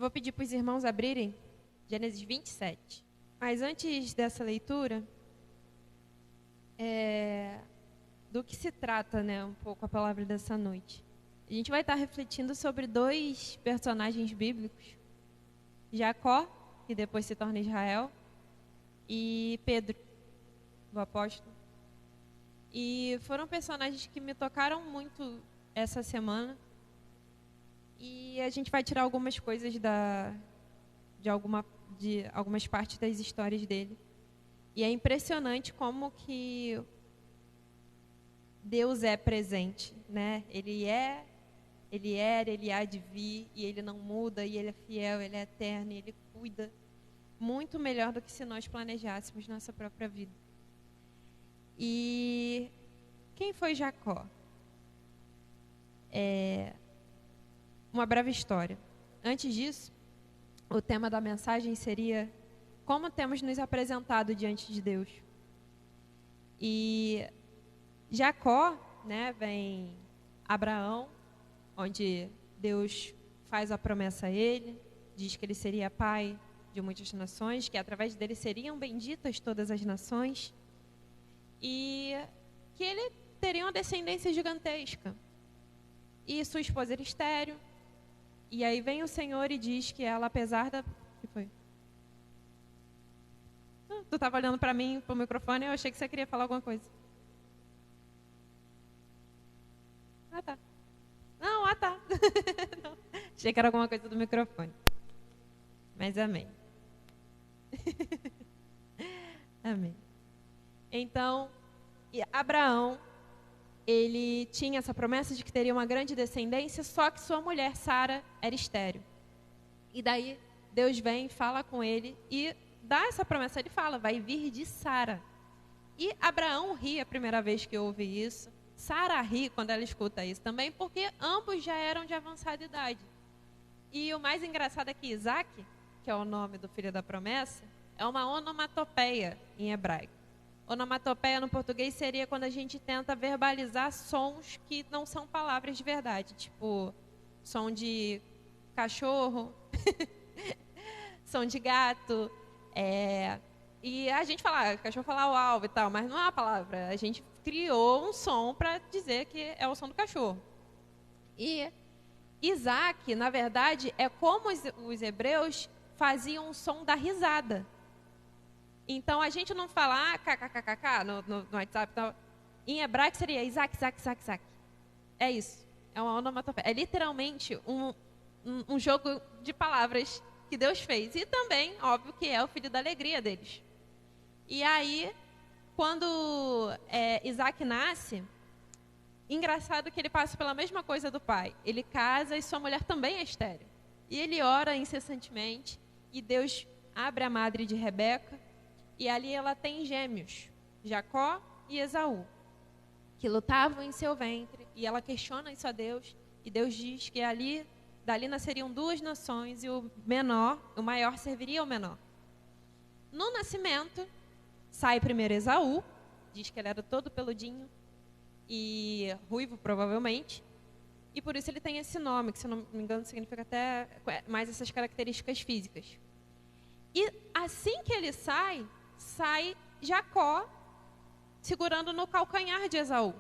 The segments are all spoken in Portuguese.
vou pedir para os irmãos abrirem Gênesis 27. Mas antes dessa leitura, do que se trata, né, um pouco a palavra dessa noite? A gente vai estar refletindo sobre dois personagens bíblicos, Jacó, que depois se torna Israel, e Pedro, o apóstolo. E foram personagens que me tocaram muito essa semana. E a gente vai tirar algumas coisas de algumas partes das histórias dele. E é impressionante como que Deus é presente, né? Ele era, ele há de vir, e ele não muda, e ele é fiel, ele é eterno, e ele cuida muito melhor do que se nós planejássemos nossa própria vida. E quem foi Jacó? Uma breve história. Antes disso, o tema da mensagem seria como temos nos apresentado diante de Deus. E Jacó, né, vem Abraão, onde Deus faz a promessa a ele, diz que ele seria pai de muitas nações, que através dele seriam benditas todas as nações, e que ele teria uma descendência gigantesca. E sua esposa era estéril. E aí vem o Senhor e diz que ela, apesar da... O que foi? Tu estava olhando para mim, para o microfone, eu achei que você queria falar alguma coisa. Ah, tá. Não, tá. Não. Achei que era alguma coisa do microfone. Mas amém. Amém. Então, Abraão, ele tinha essa promessa de que teria uma grande descendência, só que sua mulher, Sara, era estéril. E daí, Deus vem e fala com ele e dá essa promessa. Ele fala, vai vir de Sara. E Abraão ri a primeira vez que ouve isso. Sara ri quando ela escuta isso também, porque ambos já eram de avançada idade. E o mais engraçado é que Isaac, que é o nome do filho da promessa, é uma onomatopeia em hebraico. Onomatopeia no português seria quando a gente tenta verbalizar sons que não são palavras de verdade, tipo som de cachorro, som de gato, e a gente fala, cachorro fala uau e tal, mas não é uma palavra. A gente criou um som para dizer que é o som do cachorro. E Isaac, na verdade, é como os hebreus faziam o som da risada. Então, a gente não fala kkkk no WhatsApp. Então, em hebraico seria Isaac, Isaac, Isaac, Isaac. É isso. É uma onomatopeia. É literalmente um jogo de palavras que Deus fez. E também, óbvio, que é o filho da alegria deles. E aí, quando Isaac nasce, engraçado que ele passa pela mesma coisa do pai. Ele casa e sua mulher também é estéril. E ele ora incessantemente. E Deus abre a madre de Rebeca. E ali ela tem gêmeos, Jacó e Esaú, que lutavam em seu ventre. E ela questiona isso a Deus. E Deus diz que dali nasceriam duas nações e o maior serviria ao menor. No nascimento, sai primeiro Esaú, diz que ele era todo peludinho e ruivo provavelmente. E por isso ele tem esse nome, que se eu não me engano significa até mais essas características físicas. E assim que ele sai Jacó segurando no calcanhar de Esaú.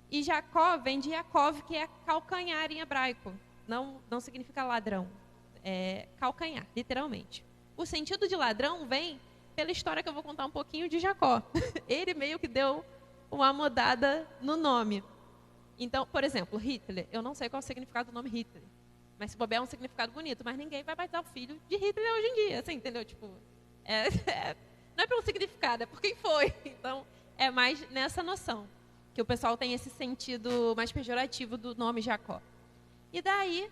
E Jacó vem de Yaakov, que é calcanhar em hebraico. Não significa ladrão, é calcanhar, literalmente. O sentido de ladrão vem pela história que eu vou contar um pouquinho de Jacó. Ele meio que deu uma mudada no nome. Então, por exemplo, Hitler. Eu não sei qual é o significado do nome Hitler. Mas se bobear é um significado bonito. Mas ninguém vai batizar o filho de Hitler hoje em dia. Assim, entendeu? Tipo, não é pelo significado, é por quem foi. Então, é mais nessa noção. Que o pessoal tem esse sentido mais pejorativo do nome Jacó. E daí,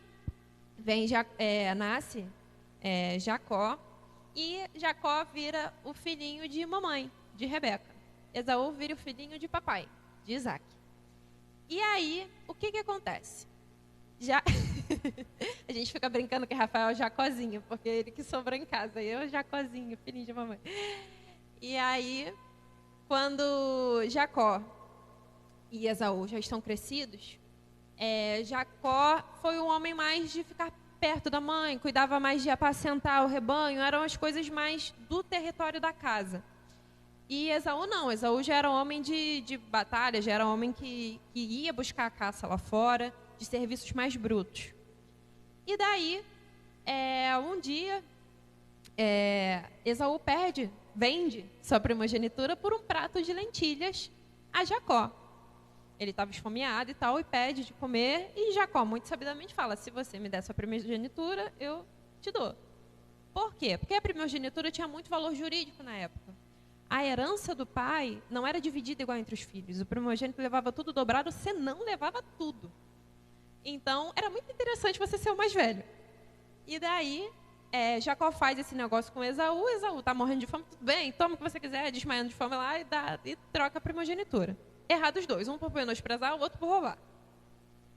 nasce Jacó. E Jacó vira o filhinho de mamãe, de Rebeca. Esaú vira o filhinho de papai, de Isaac. E aí, o que acontece? A gente fica brincando que Rafael é o Jacozinho, porque ele que sobrou em casa. E eu, Jacozinho, filhinho de mamãe. E aí, quando Jacó e Esaú já estão crescidos, Jacó foi um homem mais de ficar perto da mãe, cuidava mais de apacentar o rebanho, eram as coisas mais do território da casa. E Esaú não, Esaú já era homem de batalha, já era homem que ia buscar a caça lá fora, de serviços mais brutos. E daí, um dia, Esaú vende sua primogenitura por um prato de lentilhas a Jacó. Ele estava esfomeado e tal, e pede de comer, e Jacó, muito sabidamente, fala, se você me der sua primogenitura, eu te dou. Por quê? Porque a primogenitura tinha muito valor jurídico na época. A herança do pai não era dividida igual entre os filhos. O primogênito levava tudo dobrado, você não levava tudo. Então, era muito interessante você ser o mais velho. E daí, Jacó faz esse negócio com Esaú. Esaú está morrendo de fome, tudo bem, toma o que você quiser, desmaiando de fome lá e troca a primogenitura. Errado os dois, um por menosprezar, o outro por roubar.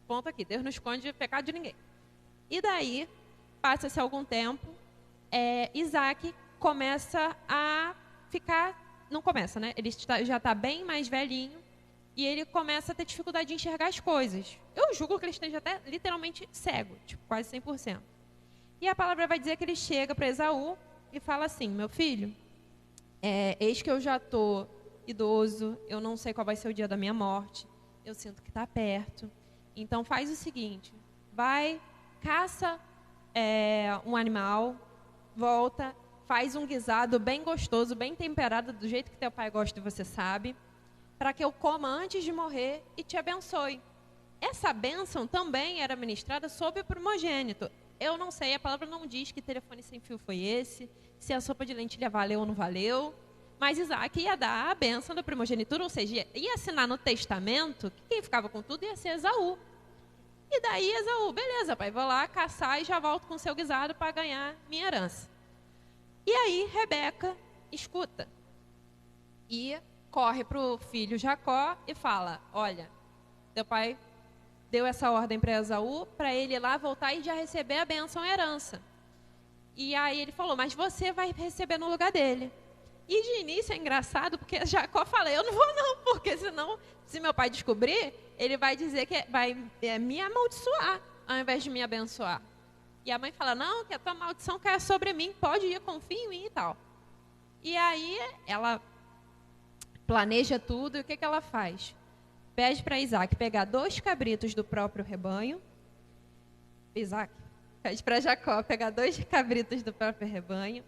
Ponto aqui, Deus não esconde pecado de ninguém. E daí, passa-se algum tempo, Isaac começa a ficar, não começa, né? Ele já está bem mais velhinho e ele começa a ter dificuldade de enxergar as coisas. Eu julgo que ele esteja até literalmente cego, tipo quase 100%. E a palavra vai dizer que ele chega para Esaú e fala assim, meu filho, eis que eu já estou idoso, eu não sei qual vai ser o dia da minha morte, eu sinto que está perto. Então faz o seguinte, vai, caça um animal, volta, faz um guisado bem gostoso, bem temperado, do jeito que teu pai gosta e você sabe, para que eu coma antes de morrer e te abençoe. Essa bênção também era ministrada sobre o primogênito. Eu não sei, a palavra não diz que telefone sem fio foi esse, se a sopa de lentilha valeu ou não valeu, mas Isaac ia dar a bênção da primogenitura, ou seja, ia assinar no testamento que quem ficava com tudo ia ser Esaú. E daí Esaú, beleza, pai, vou lá caçar e já volto com o seu guisado para ganhar minha herança. E aí Rebeca escuta e corre para o filho Jacó e fala, olha, teu pai deu essa ordem para Esaú, para ele ir lá voltar e já receber a bênção, a herança. E aí ele falou, mas você vai receber no lugar dele. E de início é engraçado, porque Jacó fala, eu não vou não, porque senão, se meu pai descobrir, ele vai dizer que vai me amaldiçoar, ao invés de me abençoar. E a mãe fala, não, que a tua maldição cai sobre mim, pode ir, confia em mim e tal. E aí ela planeja tudo, e o que ela faz? Pede para Isaac pegar 2 cabritos do próprio rebanho. Isaac pede para Jacó pegar 2 cabritos do próprio rebanho.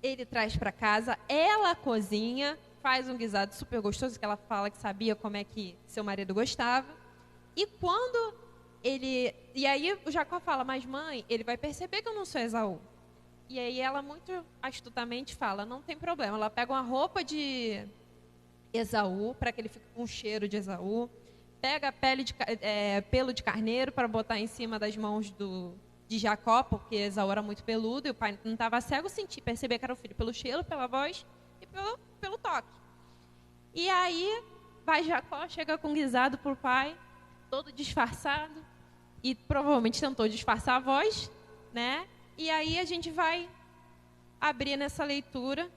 Ele traz para casa, ela cozinha, faz um guisado super gostoso, que ela fala que sabia como é que seu marido gostava. E quando e aí o Jacó fala, mas mãe, ele vai perceber que eu não sou Esaú. E aí ela muito astutamente fala, não tem problema. Ela pega uma roupa de Esaú, para que ele fique com o cheiro de Esaú. Pega pelo de carneiro para botar em cima das mãos de Jacó, porque Esaú era muito peludo e o pai não estava cego, perceber que era o filho pelo cheiro, pela voz e pelo toque. E aí vai Jacó, chega com guisado para o pai, todo disfarçado, e provavelmente tentou disfarçar a voz, né? E aí a gente vai abrir nessa leitura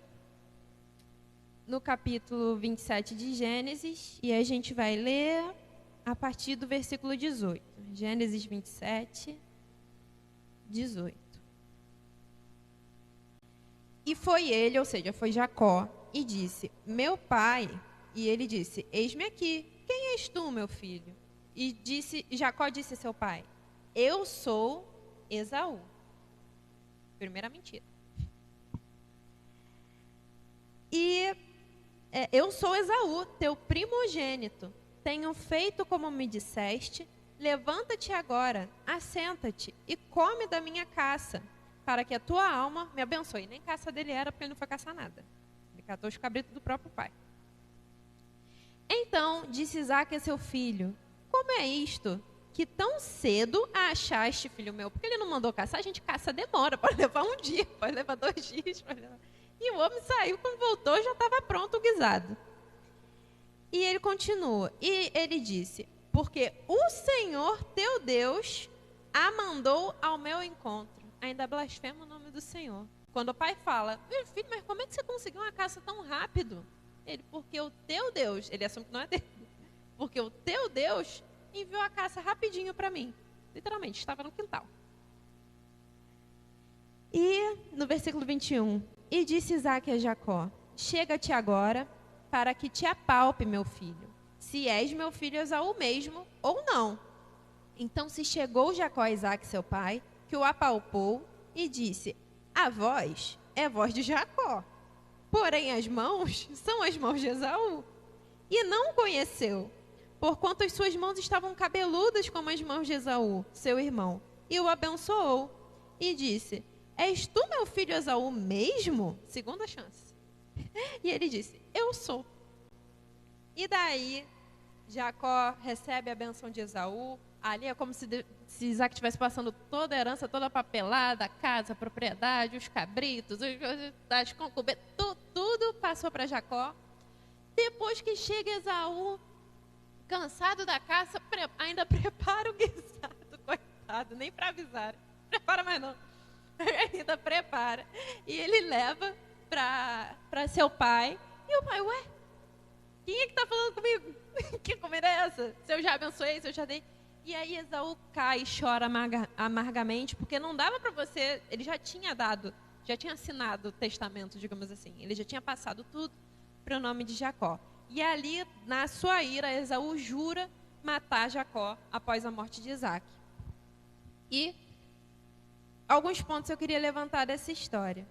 no capítulo 27 de Gênesis, e a gente vai ler a partir do versículo 18. Gênesis 27, 18. E foi ele, ou seja, foi Jacó, e disse, meu pai, e ele disse, eis-me aqui, quem és tu, meu filho? E Jacó disse a seu pai, eu sou Esaú. Primeira mentira. E eu sou Esaú, teu primogênito. Tenho feito como me disseste, levanta-te agora, assenta-te e come da minha caça, para que a tua alma me abençoe. Nem caça dele era, porque ele não foi caçar nada. Ele catou os cabritos do próprio pai. Então disse Isaac a seu filho, como é isto, que tão cedo a achaste, filho meu? Porque ele não mandou caçar, a gente caça demora, pode levar um dia, pode levar 2 dias. E o homem saiu, quando voltou já estava pronto o guisado. E ele continua, e ele disse, porque o Senhor teu Deus a mandou ao meu encontro. Ainda blasfema o nome do Senhor. Quando o pai fala, meu filho, mas como é que você conseguiu uma caça tão rápido? Ele, porque o teu Deus, ele assume que não é dele, porque o teu Deus enviou a caça rapidinho para mim. Literalmente, estava no quintal. E no versículo 21, e disse Isaque a Jacó, chega-te agora para que te apalpe, meu filho, se és meu filho Esaú mesmo ou não. Então se chegou Jacó a Isaque, seu pai, que o apalpou e disse, a voz é a voz de Jacó, porém as mãos são as mãos de Esaú. E não o conheceu, porquanto as suas mãos estavam cabeludas como as mãos de Esaú, seu irmão. E o abençoou e disse, és tu meu filho Esaú mesmo? Segunda chance. E ele disse, eu sou. E daí, Jacó recebe a benção de Esaú. Ali é como se Isaac estivesse passando toda a herança, toda a papelada, a casa, a propriedade, os cabritos, as concubinas, tudo passou para Jacó. Depois que chega Esaú, cansado da caça, ainda prepara o guisado, coitado, nem para avisar. Prepara mais não. Ainda prepara. E ele leva para seu pai. E o pai, ué, quem é que está falando comigo? Que comida é essa? Se eu já abençoei, se eu já dei. E aí Esaú cai e chora amargamente, porque não dava para você, ele já tinha assinado o testamento, digamos assim. Ele já tinha passado tudo para o nome de Jacó. E ali, na sua ira, Esaú jura matar Jacó após a morte de Isaque. E alguns pontos eu queria levantar dessa história.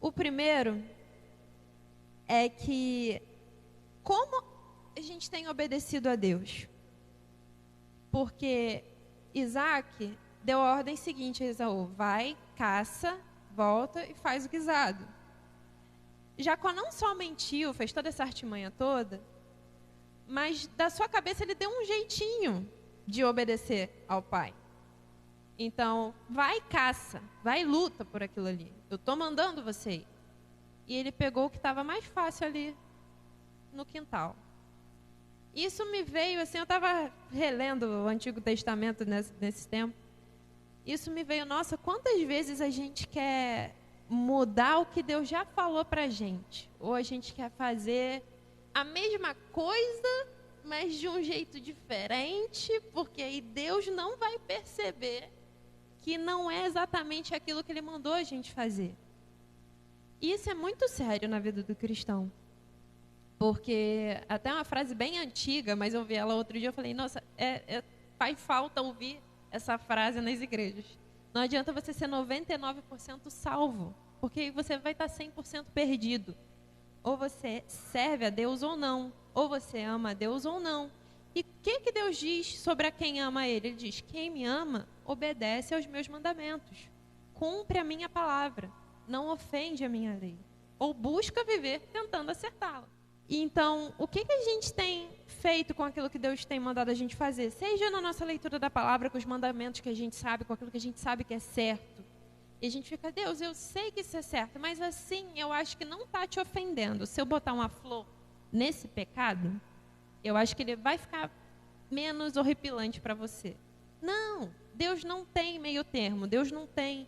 O primeiro é que como a gente tem obedecido a Deus? Porque Isaque deu a ordem seguinte a Esaú, vai, caça, volta e faz o guisado. Jacó não só mentiu, fez toda essa artimanha toda, mas da sua cabeça ele deu um jeitinho de obedecer ao pai. Então, vai caça, vai luta por aquilo ali. Eu estou mandando você ir. E ele pegou o que estava mais fácil ali no quintal. Isso me veio, assim, eu estava relendo o Antigo Testamento nesse tempo. Isso me veio, nossa, quantas vezes a gente quer mudar o que Deus já falou para a gente. Ou a gente quer fazer a mesma coisa, mas de um jeito diferente, porque aí Deus não vai perceber que não é exatamente aquilo que Ele mandou a gente fazer. E isso é muito sério na vida do cristão. Porque até uma frase bem antiga, mas eu vi ela outro dia, eu falei, nossa, faz falta ouvir essa frase nas igrejas. Não adianta você ser 99% salvo, porque aí você vai estar 100% perdido. Ou você serve a Deus ou não, ou você ama a Deus ou não. E o que Deus diz sobre a quem ama Ele? Ele diz, quem me ama, obedece aos meus mandamentos, cumpre a minha palavra, não ofende a minha lei, ou busca viver tentando acertá-la. Então, o que a gente tem feito com aquilo que Deus tem mandado a gente fazer? Seja na nossa leitura da palavra, com os mandamentos que a gente sabe, com aquilo que a gente sabe que é certo. E a gente fica, Deus, eu sei que isso é certo, mas assim, eu acho que não está te ofendendo. Se eu botar uma flor nesse pecado, eu acho que ele vai ficar menos horripilante para você. Não, Deus não tem meio termo, Deus não tem.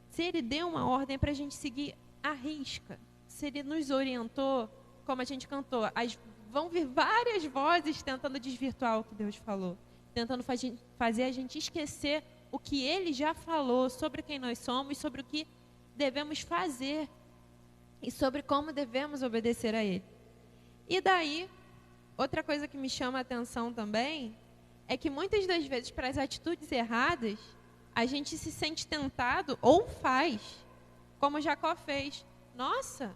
Se Ele deu uma ordem para a gente seguir à risca, se Ele nos orientou, como a gente cantou, vão vir várias vozes tentando desvirtuar o que Deus falou, tentando fazer a gente esquecer o que Ele já falou sobre quem nós somos, sobre o que devemos fazer e sobre como devemos obedecer a Ele. E daí, outra coisa que me chama a atenção também é que muitas das vezes, para as atitudes erradas, a gente se sente tentado ou faz, como Jacó fez. Nossa,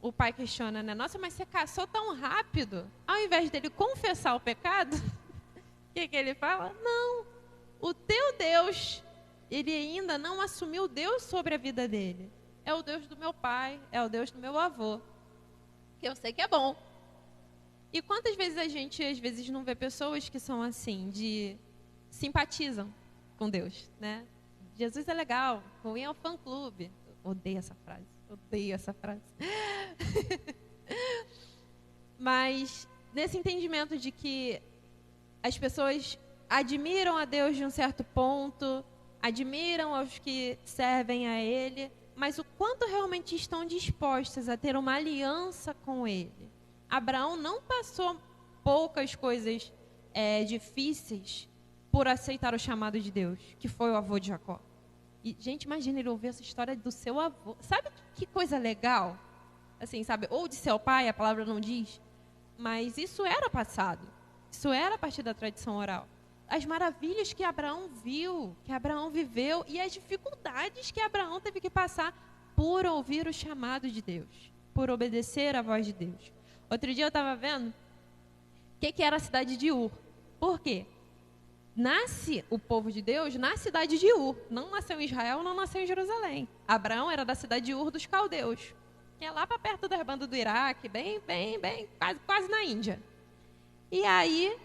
o pai questiona, né? Nossa, mas você caçou tão rápido. Ao invés dele confessar o pecado, o que ele fala? Não, o teu Deus, ele ainda não assumiu Deus sobre a vida dele. É o Deus do meu pai, é o Deus do meu avô, que eu sei que é bom. E quantas vezes a gente, às vezes, não vê pessoas que são assim, simpatizam com Deus, né? Jesus é legal, vou ir ao fã-clube. Odeio essa frase. Mas nesse entendimento de que as pessoas admiram a Deus de um certo ponto, admiram aos que servem a Ele, mas o quanto realmente estão dispostas a ter uma aliança com Ele. Abraão não passou poucas coisas difíceis por aceitar o chamado de Deus, que foi o avô de Jacó. E, gente, imagina ele ouvir essa história do seu avô. Sabe que coisa legal? Assim, sabe? Ou de seu pai, a palavra não diz. Mas isso era passado. Isso era a partir da tradição oral. As maravilhas que Abraão viu, que Abraão viveu, e as dificuldades que Abraão teve que passar por ouvir o chamado de Deus, por obedecer à voz de Deus. Outro dia eu estava vendo o que era a cidade de Ur. Por quê? Nasce o povo de Deus na cidade de Ur. Não nasceu em Israel, não nasceu em Jerusalém. Abraão era da cidade de Ur dos caldeus, que é lá para perto das bandas do Iraque, bem, quase na Índia. E aí,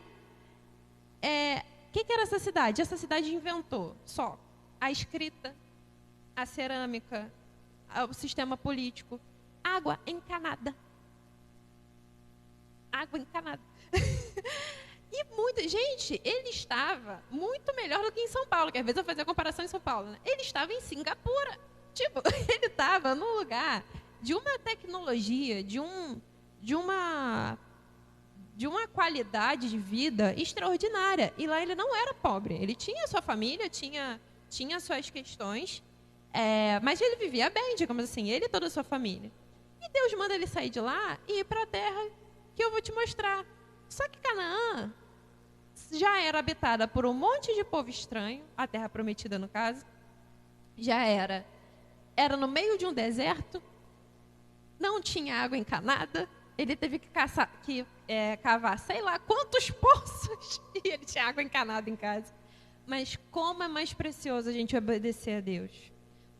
o que era essa cidade? Essa cidade inventou só a escrita, a cerâmica, o sistema político, água encanada. Água encanada. E gente, ele estava muito melhor do que em São Paulo, que às vezes eu fazia comparação em São Paulo, né? Ele estava em Singapura. Tipo, ele estava num lugar de uma tecnologia, de uma qualidade de vida extraordinária. E lá ele não era pobre. Ele tinha sua família, tinha suas questões, mas ele vivia bem, digamos assim, ele e toda a sua família. E Deus manda ele sair de lá e ir para a terra que eu vou te mostrar. Só que Canaã já era habitada por um monte de povo estranho, a terra prometida no caso, já era no meio de um deserto, não tinha água encanada, ele teve que cavar sei lá quantos poços e ele tinha água encanada em casa. Mas como é mais precioso a gente obedecer a Deus,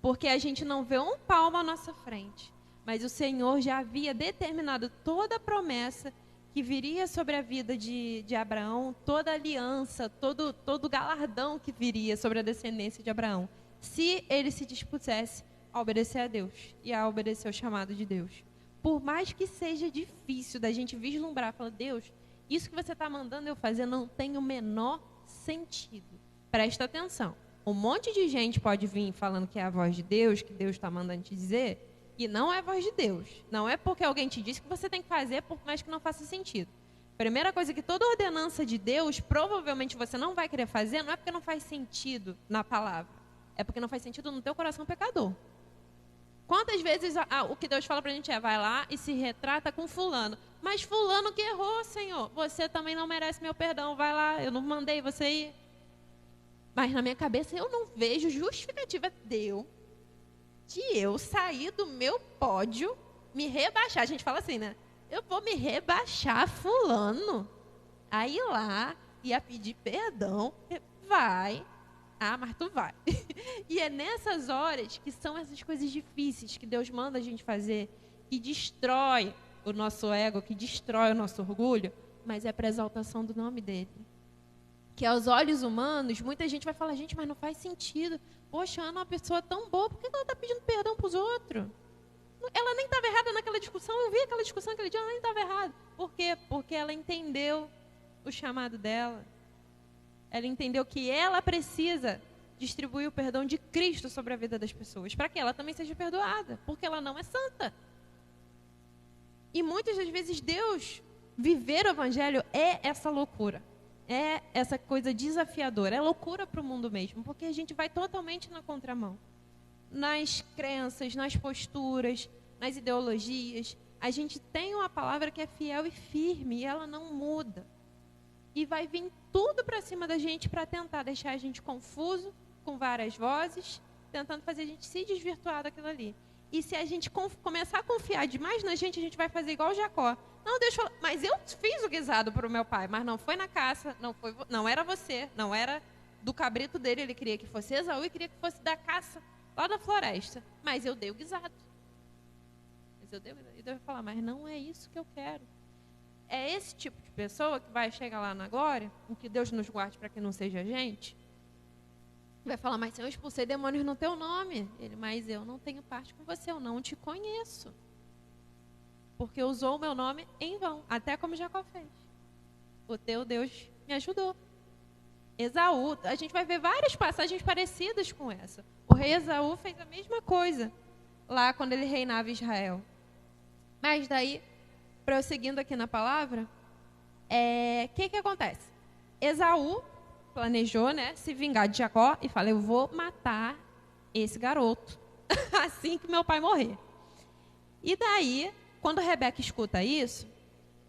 porque a gente não vê um palmo à nossa frente, mas o Senhor já havia determinado toda a promessa que viria sobre a vida de Abraão, toda a aliança, todo o galardão que viria sobre a descendência de Abraão, se ele se dispusesse a obedecer a Deus e a obedecer o chamado de Deus. Por mais que seja difícil da gente vislumbrar, falar, Deus, isso que você está mandando eu fazer não tem o menor sentido. Presta atenção. Um monte de gente pode vir falando que é a voz de Deus, que Deus está mandando te dizer, e não é a voz de Deus. Não é porque alguém te disse que você tem que fazer, por mais que não faça sentido. Primeira coisa que toda ordenança de Deus, provavelmente você não vai querer fazer, não é porque não faz sentido na palavra. É porque não faz sentido no teu coração pecador. Quantas vezes o que Deus fala pra gente vai lá e se retrata com fulano. Mas fulano que errou, Senhor. Você também não merece meu perdão. Vai lá, eu não mandei você ir. Mas na minha cabeça eu não vejo justificativa de eu sair do meu pódio, me rebaixar. A gente fala assim, né? Eu vou me rebaixar fulano. Aí lá, ia pedir perdão. Vai. Ah, mas tu vai. E é nessas horas que são essas coisas difíceis que Deus manda a gente fazer, que destrói o nosso ego, que destrói o nosso orgulho, mas é para exaltação do nome dele. Que aos olhos humanos, muita gente vai falar, gente, mas não faz sentido. Poxa, Ana é uma pessoa tão boa, por que ela está pedindo perdão para os outros? Ela nem estava errada naquela discussão, eu vi aquela discussão aquele dia, ela nem estava errada. Por quê? Porque ela entendeu o chamado dela. Ela entendeu que ela precisa distribuir o perdão de Cristo sobre a vida das pessoas, para que ela também seja perdoada, porque ela não é santa. E muitas das vezes Deus, viver o Evangelho é essa loucura, é essa coisa desafiadora, é loucura para o mundo mesmo, porque a gente vai totalmente na contramão. Nas crenças, nas posturas, nas ideologias, a gente tem uma palavra que é fiel e firme, e ela não muda. E vai vir tudo para cima da gente para tentar deixar a gente confuso, com várias vozes, tentando fazer a gente se desvirtuar daquilo ali. E se a gente começar a confiar demais na gente, a gente vai fazer igual Jacó. Não, Deus falou, mas eu fiz o guisado para o meu pai, mas não foi na caça, não era você, não era do cabrito dele, ele queria que fosse Esaú e queria que fosse da caça, lá da floresta. Mas eu dei o guisado. E Deus vai falar, mas não é isso que eu quero. É esse tipo de pessoa que vai chegar lá na glória, em que Deus nos guarde para que não seja a gente, vai falar, mas Senhor, eu expulsei demônios no teu nome. Ele, mas eu não tenho parte com você, eu não te conheço. Porque usou o meu nome em vão, até como Jacó fez. O teu Deus me ajudou. Esaú, a gente vai ver várias passagens parecidas com essa. O rei Esaú fez a mesma coisa lá quando ele reinava Israel. Mas daí, prosseguindo aqui na palavra, que acontece? Esaú planejou, né, se vingar de Jacó e fala, eu vou matar esse garoto, assim que meu pai morrer. E daí, quando Rebeca escuta isso,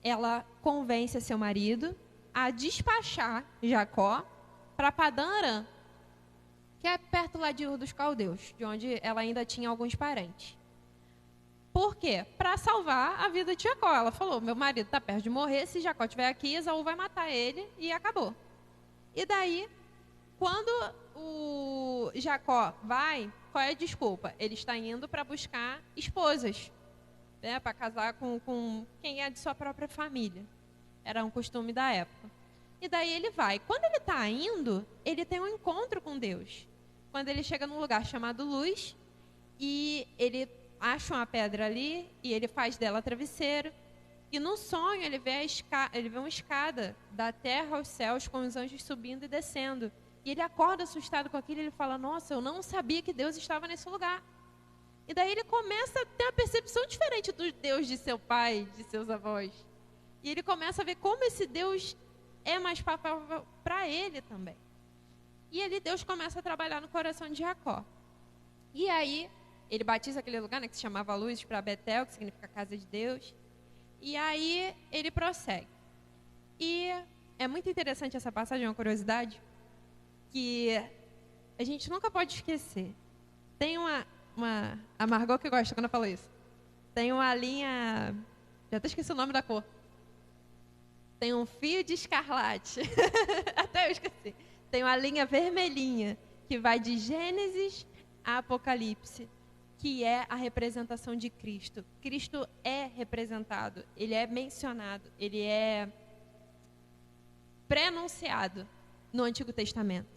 ela convence seu marido a despachar Jacó para Padã Arã, que é perto lá de Ur dos Caldeus, de onde ela ainda tinha alguns parentes. Por quê? Para salvar a vida de Jacó. Ela falou, meu marido está perto de morrer, se Jacó estiver aqui, Esaú vai matar ele e acabou. E daí, quando o Jacó vai, qual é a desculpa? Ele está indo para buscar esposas, né, para casar com quem é de sua própria família. Era um costume da época. E daí ele vai. Quando ele está indo, ele tem um encontro com Deus. Quando ele chega num lugar chamado Luz, e ele acha uma pedra ali, e ele faz dela travesseiro. E no sonho ele vê uma escada da terra aos céus, com os anjos subindo e descendo. E ele acorda assustado com aquilo, e ele fala, nossa, eu não sabia que Deus estava nesse lugar. E daí ele começa a ter uma percepção diferente do Deus de seu pai, de seus avós. E ele começa a ver como esse Deus é mais palpável para ele também. E ali Deus começa a trabalhar no coração de Jacó. E aí ele batiza aquele lugar, né, que se chamava Luz, para Betel, que significa casa de Deus. E aí ele prossegue. E é muito interessante essa passagem, uma curiosidade, que a gente nunca pode esquecer. Tem a Margot que gosta quando eu falo isso. Tem uma linha, já até esqueci o nome da cor. Tem um fio de escarlate. Até eu esqueci. Tem uma linha vermelhinha que vai de Gênesis a Apocalipse, que é a representação de Cristo. Cristo é representado, ele é mencionado, ele é prenunciado no Antigo Testamento.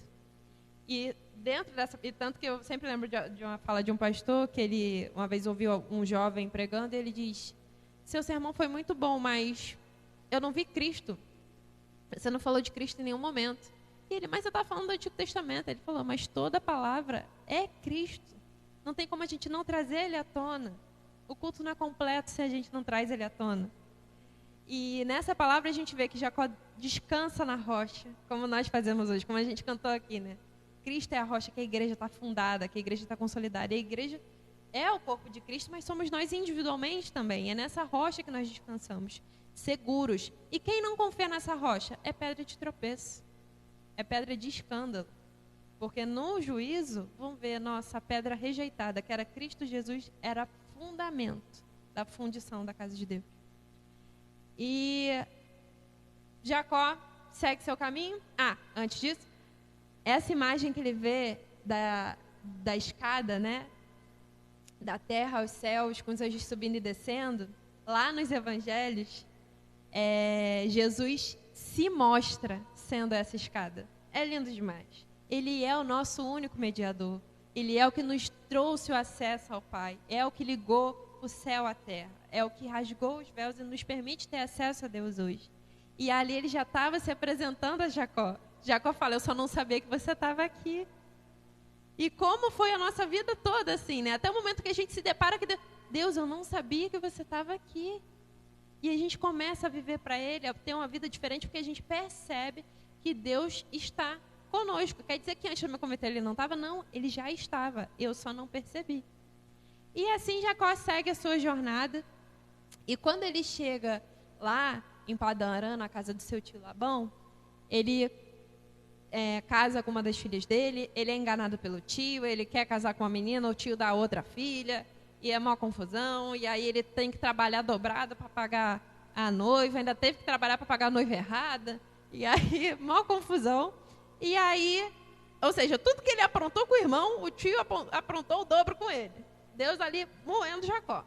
E dentro dessa, e tanto que eu sempre lembro de uma fala de um pastor que ele uma vez ouviu um jovem pregando e ele diz: "Seu sermão foi muito bom, mas eu não vi Cristo. Você não falou de Cristo em nenhum momento." E ele: "Mas você está falando do Antigo Testamento." Ele falou: "Mas toda palavra é Cristo. Não tem como a gente não trazer ele à tona. O culto não é completo se a gente não traz ele à tona." E nessa palavra a gente vê que Jacó descansa na rocha, como nós fazemos hoje, como a gente cantou aqui, né? Cristo é a rocha que a igreja está fundada, que a igreja está consolidada. E a igreja é o corpo de Cristo, mas somos nós individualmente também. É nessa rocha que nós descansamos, seguros. E quem não confia nessa rocha é pedra de tropeço, é pedra de escândalo. Porque no juízo, vão ver, nossa, a pedra rejeitada, que era Cristo Jesus, era fundamento da fundição da casa de Deus. E Jacó segue seu caminho. Antes disso, essa imagem que ele vê da escada, né, da terra aos céus, com os anjos subindo e descendo, lá nos evangelhos, Jesus se mostra sendo essa escada. É lindo demais. Ele é o nosso único mediador. Ele é o que nos trouxe o acesso ao Pai. É o que ligou o céu à terra. É o que rasgou os véus e nos permite ter acesso a Deus hoje. E ali ele já estava se apresentando a Jacó. Jacó fala: "Eu só não sabia que você estava aqui." E como foi a nossa vida toda assim, né? Até o momento que a gente se depara que Deus, eu não sabia que você estava aqui. E a gente começa a viver para Ele, a ter uma vida diferente, porque a gente percebe que Deus está conosco. Quer dizer que antes de eu me converter ele não estava? Não, ele já estava. Eu só não percebi. E assim Jacó segue a sua jornada. E quando ele chega lá em Padã Arã, na casa do seu tio Labão, ele casa com uma das filhas dele. Ele é enganado pelo tio. Ele quer casar com uma menina, o tio dá outra filha. E é uma confusão. E aí ele tem que trabalhar dobrado para pagar a noiva. Ainda teve que trabalhar para pagar a noiva errada. E aí, maior confusão. E aí, ou seja, tudo que ele aprontou com o irmão, o tio aprontou o dobro com ele. Deus ali moendo Jacó.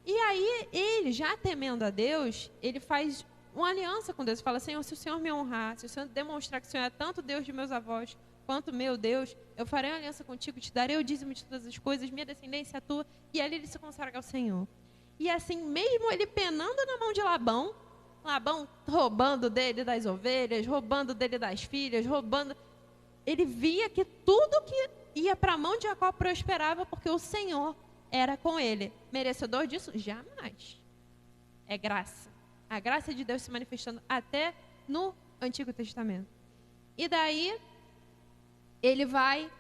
E aí, ele, já temendo a Deus, ele faz uma aliança com Deus. Fala: "Senhor, se o Senhor me honrar, se o Senhor demonstrar que o Senhor é tanto Deus de meus avós, quanto meu Deus, eu farei uma aliança contigo, te darei o dízimo de todas as coisas, minha descendência é tua." E ali ele se consagra ao Senhor. E assim, mesmo ele penando na mão de Labão roubando dele das ovelhas, roubando dele das filhas, ele via que tudo que ia para a mão de Jacó prosperava, porque o Senhor era com ele. Merecedor disso? Jamais. É graça. A graça de Deus se manifestando até no Antigo Testamento. E daí, ele vai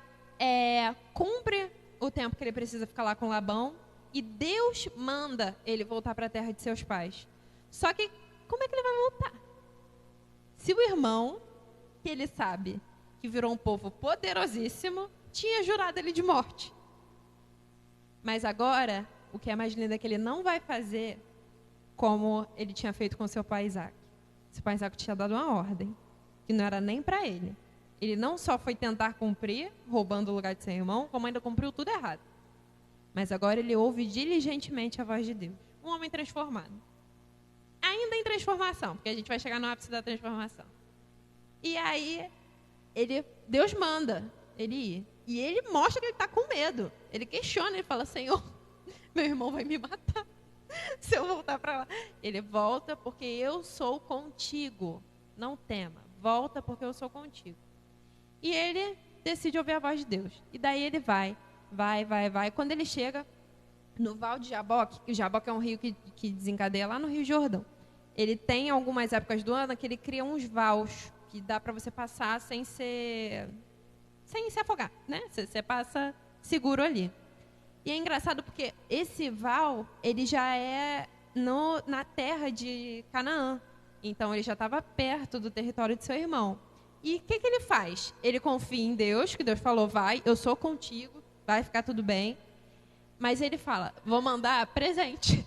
cumpre o tempo que ele precisa ficar lá com Labão e Deus manda ele voltar para a terra de seus pais. Só que como é que ele vai voltar? Se o irmão, que ele sabe que virou um povo poderosíssimo, tinha jurado ele de morte. Mas agora, o que é mais lindo é que ele não vai fazer como ele tinha feito com seu pai Isaac. Seu pai Isaac tinha dado uma ordem, que não era nem para ele. Ele não só foi tentar cumprir, roubando o lugar de seu irmão, como ainda cumpriu tudo errado. Mas agora ele ouve diligentemente a voz de Deus. Um homem transformado. Ainda em transformação, porque a gente vai chegar no ápice da transformação. E aí, Deus manda ele ir. E ele mostra que ele está com medo. Ele questiona, ele fala, Senhor, meu irmão vai me matar se eu voltar para lá. Ele volta porque eu sou contigo. Não tema, volta porque eu sou contigo. E ele decide ouvir a voz de Deus. E daí ele vai. Quando ele chega no Val de Jaboque, que o Jaboque é um rio que desencadeia lá no Rio Jordão. Ele tem algumas épocas do ano que ele cria uns vals que dá para você passar sem se afogar, né? Você passa seguro ali. E é engraçado porque esse val, ele já é na terra de Canaã. Então, ele já estava perto do território de seu irmão. E o que ele faz? Ele confia em Deus, que Deus falou, vai, eu sou contigo, vai ficar tudo bem. Mas ele fala, vou mandar presente.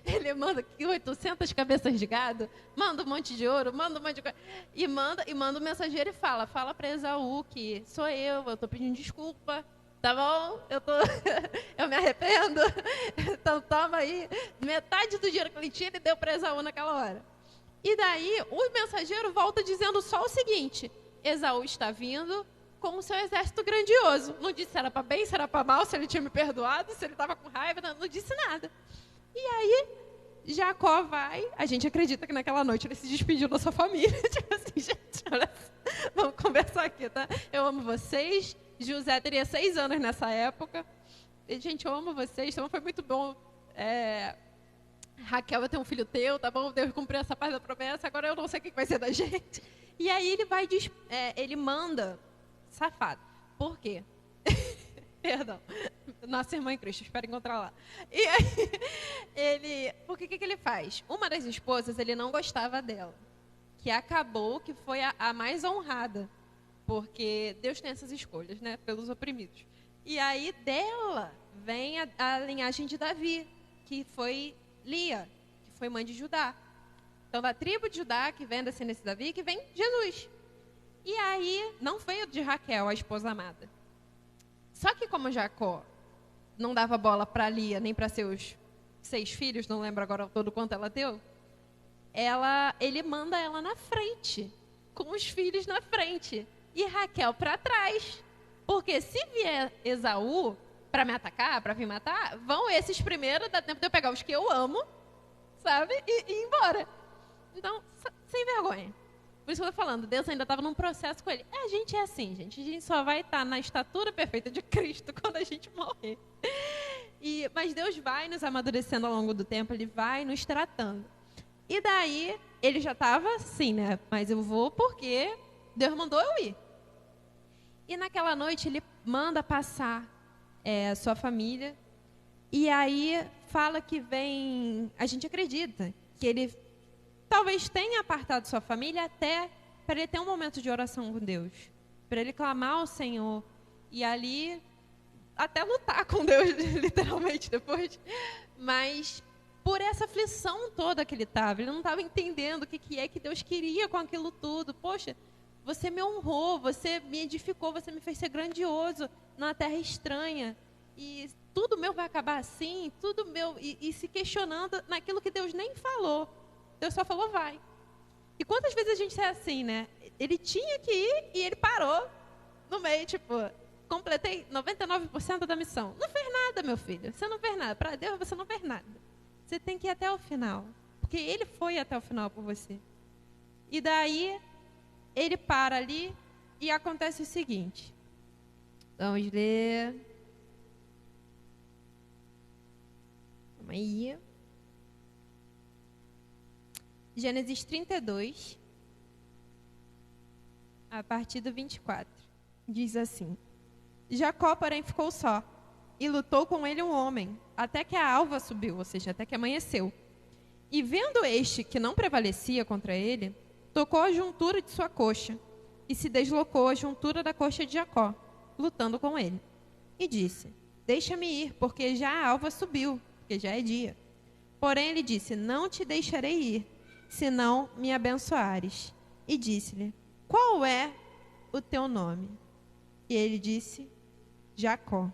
Ele manda 800 cabeças de gado, manda um monte de ouro, manda um monte de coisa. E manda um mensageiro e fala para Esaú que sou eu estou pedindo desculpa, tá bom? Eu me arrependo. Então toma aí, metade do dinheiro que ele tinha, ele deu para Esaú naquela hora. E daí o mensageiro volta dizendo só o seguinte, Esaú está vindo com o seu exército grandioso. Não disse se era para bem, se era para mal, se ele tinha me perdoado, se ele estava com raiva, não disse nada. E aí, Jacó vai, a gente acredita que naquela noite ele se despediu da sua família. Tipo assim, gente, olha, vamos conversar aqui, tá? Eu amo vocês. José teria 6 anos nessa época. E, gente, eu amo vocês, então foi muito bom. Raquel vai ter um filho teu, tá bom? Deus cumpriu essa parte da promessa, agora eu não sei o que vai ser da gente. E aí ele manda, safado. Por quê? Perdão. Nossa irmã em Cristo, espero encontrar lá. E aí, por que ele faz? Uma das esposas, ele não gostava dela. Que acabou que foi a mais honrada. Porque Deus tem essas escolhas, né? Pelos oprimidos. E aí dela vem a linhagem de Davi, que foi Lia, que foi mãe de Judá. Então, da tribo de Judá, que vem da descendência de Davi, que vem Jesus. E aí, não foi de Raquel, a esposa amada. Só que como Jacó não dava bola para Lia, nem para seus 6 filhos, não lembro agora todo quanto ela deu, ele manda ela na frente, com os filhos na frente, e Raquel para trás. Porque se vier Esaú para me atacar, para vir matar, vão esses primeiro, dá tempo de eu pegar os que eu amo, sabe, e ir embora. Então, sem vergonha. Por isso que eu estou falando, Deus ainda estava num processo com ele. A gente é assim, gente. A gente só vai estar na estatura perfeita de Cristo quando a gente morrer. Mas Deus vai nos amadurecendo ao longo do tempo, Ele vai nos tratando. E daí, ele já estava assim, né? Mas eu vou porque Deus mandou eu ir. E naquela noite, ele manda passar a sua família. E aí, fala que vem... A gente acredita que ele... talvez tenha apartado sua família até para ele ter um momento de oração com Deus. Para ele clamar ao Senhor. E ali, até lutar com Deus, literalmente, depois. Mas, por essa aflição toda que ele não estava entendendo o que é que Deus queria com aquilo tudo. Poxa, você me honrou, você me edificou, você me fez ser grandioso numa terra estranha. E tudo meu vai acabar assim, tudo meu... E se questionando naquilo que Deus nem falou. Deus só falou, vai. E quantas vezes a gente é assim, né? Ele tinha que ir e ele parou no meio, tipo, completei 99% da missão. Não fez nada, meu filho. Você não fez nada. Para Deus, você não fez nada. Você tem que ir até o final. Porque ele foi até o final por você. E daí, ele para ali e acontece o seguinte. Vamos ler. Calma aí. Gênesis 32, a partir do 24, diz assim: Jacó, porém, ficou só, e lutou com ele um homem, até que a alva subiu, ou seja, até que amanheceu. E vendo este que não prevalecia contra ele, tocou a juntura de sua coxa, e se deslocou a juntura da coxa de Jacó, lutando com ele. E disse: deixa-me ir, porque já a alva subiu, porque já é dia. Porém ele disse: não te deixarei ir, senão me abençoares. E disse-lhe: qual é o teu nome? E ele disse: Jacó.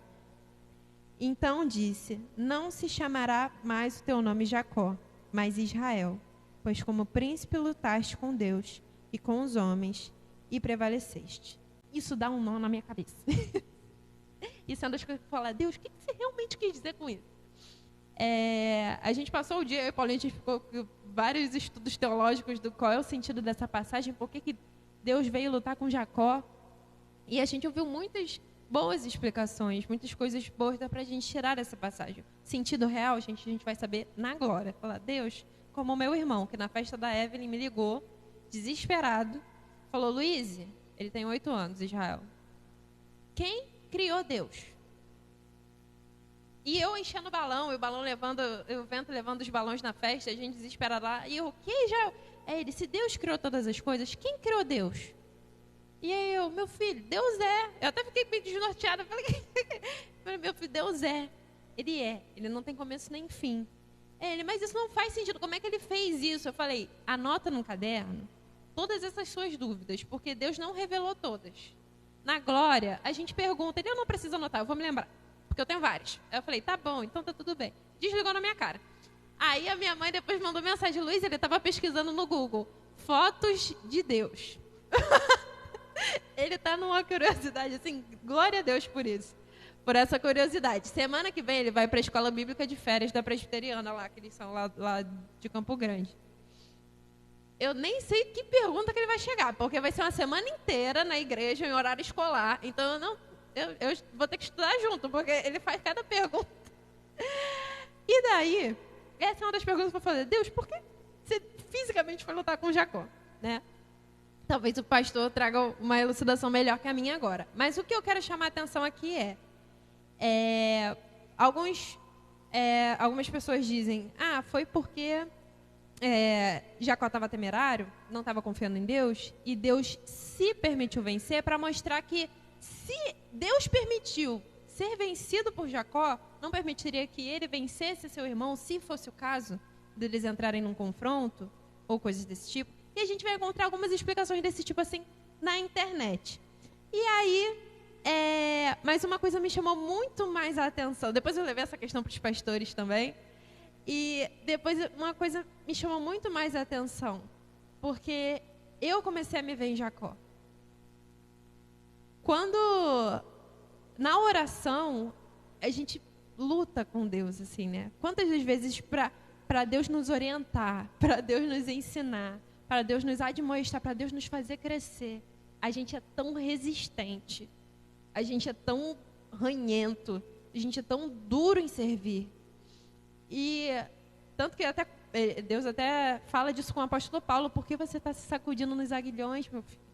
Então disse: não se chamará mais o teu nome Jacó, mas Israel, pois como príncipe lutaste com Deus e com os homens e prevaleceste. Isso dá um nó na minha cabeça. Isso é uma das coisas que eu falo: Deus, o que você realmente quis dizer com isso? A gente passou o dia, eu e Paulinho, a gente ficou com vários estudos teológicos do qual é o sentido dessa passagem, por que Deus veio lutar com Jacó. E a gente ouviu muitas boas explicações, muitas coisas boas dá para a gente tirar dessa passagem. Sentido real, a gente vai saber na glória. Falar: Deus, como o meu irmão, que na festa da Evelyn me ligou, desesperado, falou: Luiz, ele tem 8 anos, Israel. Quem criou Deus? E eu enchendo o balão, e o balão levando, o vento levando os balões na festa, a gente desesperada lá. E eu: quem já? Ele: se Deus criou todas as coisas, quem criou Deus? E aí eu: meu filho, Deus é. Eu até fiquei bem desnorteada. Falei: meu filho, Deus é. Ele é. Ele não tem começo nem fim. Ele: mas isso não faz sentido. Como é que ele fez isso? Eu falei: anota num caderno todas essas suas dúvidas, porque Deus não revelou todas. Na glória, a gente pergunta. Ele: eu não preciso anotar, eu vou me lembrar, porque eu tenho várias. Aí eu falei: tá bom, então tá tudo bem. Desligou na minha cara. Aí a minha mãe depois mandou mensagem: Luiz, ele estava pesquisando no Google fotos de Deus. Ele está numa curiosidade, assim, glória a Deus por isso, por essa curiosidade. Semana que vem ele vai para a escola bíblica de férias da presbiteriana lá, que eles são lá de Campo Grande. Eu nem sei que pergunta que ele vai chegar, porque vai ser uma semana inteira na igreja, em horário escolar. Então eu vou ter que estudar junto, porque ele faz cada pergunta. E daí, essa é uma das perguntas que eu vou fazer: Deus, por que você fisicamente foi lutar com Jacó? Né? Talvez o pastor traga uma elucidação melhor que a minha agora. Mas o que eu quero chamar a atenção aqui algumas pessoas dizem: foi porque Jacó estava temerário, não estava confiando em Deus, e Deus se permitiu vencer para mostrar que, se Deus permitiu ser vencido por Jacó, não permitiria que ele vencesse seu irmão, se fosse o caso deles entrarem num confronto ou coisas desse tipo. E a gente vai encontrar algumas explicações desse tipo assim na internet. E aí, mas uma coisa me chamou muito mais a atenção. Depois eu levei essa questão para os pastores também. E depois uma coisa me chamou muito mais a atenção, porque eu comecei a me ver em Jacó. Quando, na oração, a gente luta com Deus, assim, né? Quantas das vezes para Deus nos orientar, para Deus nos ensinar, para Deus nos admoestar, para Deus nos fazer crescer, a gente é tão resistente, a gente é tão ranhento, a gente é tão duro em servir. E tanto que até Deus até fala disso com o apóstolo Paulo: por que você está se sacudindo nos aguilhões, meu filho?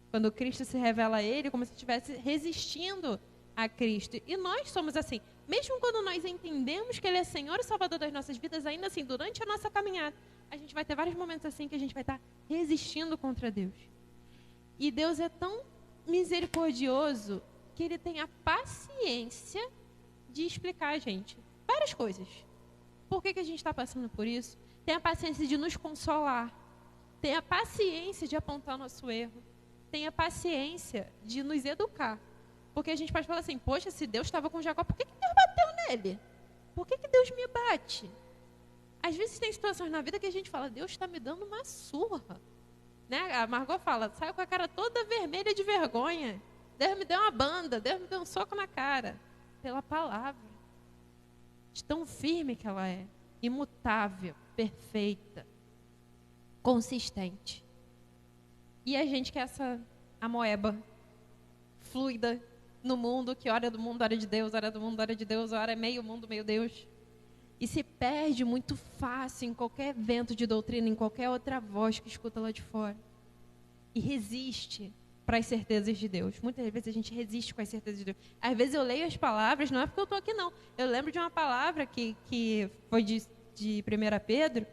Quando Cristo se revela a ele, como se estivesse resistindo a Cristo. E nós somos assim, mesmo quando nós entendemos que ele é Senhor e Salvador das nossas vidas, ainda assim, durante a nossa caminhada, a gente vai ter vários momentos assim que a gente vai estar resistindo contra Deus. E Deus é tão misericordioso que ele tem a paciência de explicar a gente várias coisas. Por que a gente está passando por isso? Tem a paciência de nos consolar. Tem a paciência de apontar nosso erro. Tem a paciência de nos educar. Porque a gente pode falar assim: poxa, se Deus estava com Jacó, por que Deus bateu nele? Por que Deus me bate? Às vezes tem situações na vida que a gente fala: Deus está me dando uma surra. Né? A Margot fala: saio com a cara toda vermelha de vergonha. Deus me deu uma banda, Deus me deu um soco na cara. Pela palavra. De tão firme que ela é. Imutável, perfeita, consistente. E a gente quer essa amoeba fluida no mundo, que ora do mundo, ora de Deus, ora do mundo, ora de Deus, ora é meio mundo, meio Deus. E se perde muito fácil em qualquer vento de doutrina, em qualquer outra voz que escuta lá de fora. E resiste para as certezas de Deus. Muitas vezes a gente resiste com as certezas de Deus. Às vezes eu leio as palavras, não é porque eu estou aqui, não. Eu lembro de uma palavra que foi de 1 Pedro,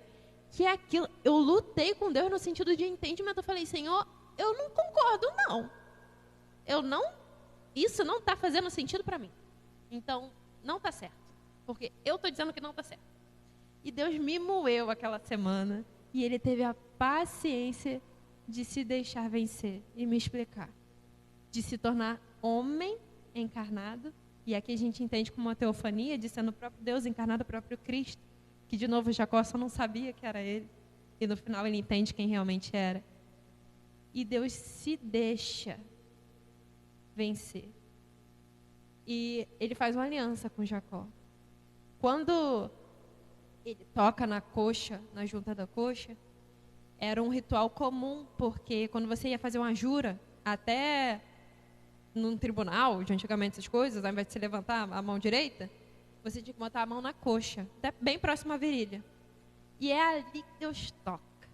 que é aquilo. Eu lutei com Deus no sentido de entendimento. Eu falei, Senhor, eu não concordo, não. Isso não está fazendo sentido para mim. Então, não está certo. Porque eu estou dizendo que não está certo. E Deus me moeu aquela semana. E Ele teve a paciência de se deixar vencer e me explicar. De se tornar homem encarnado. E aqui a gente entende como uma teofania, de sendo o próprio Deus encarnado, o próprio Cristo. Que, de novo, Jacó só não sabia que era ele. E no final ele entende quem realmente era. E Deus se deixa vencer. E ele faz uma aliança com Jacó. Quando ele toca na coxa, na junta da coxa, era um ritual comum, porque quando você ia fazer uma jura, até num tribunal, de antigamente essas coisas, ao invés de você levantar a mão direita, você tinha que botar a mão na coxa, até bem próximo à virilha. E é ali que Deus toca.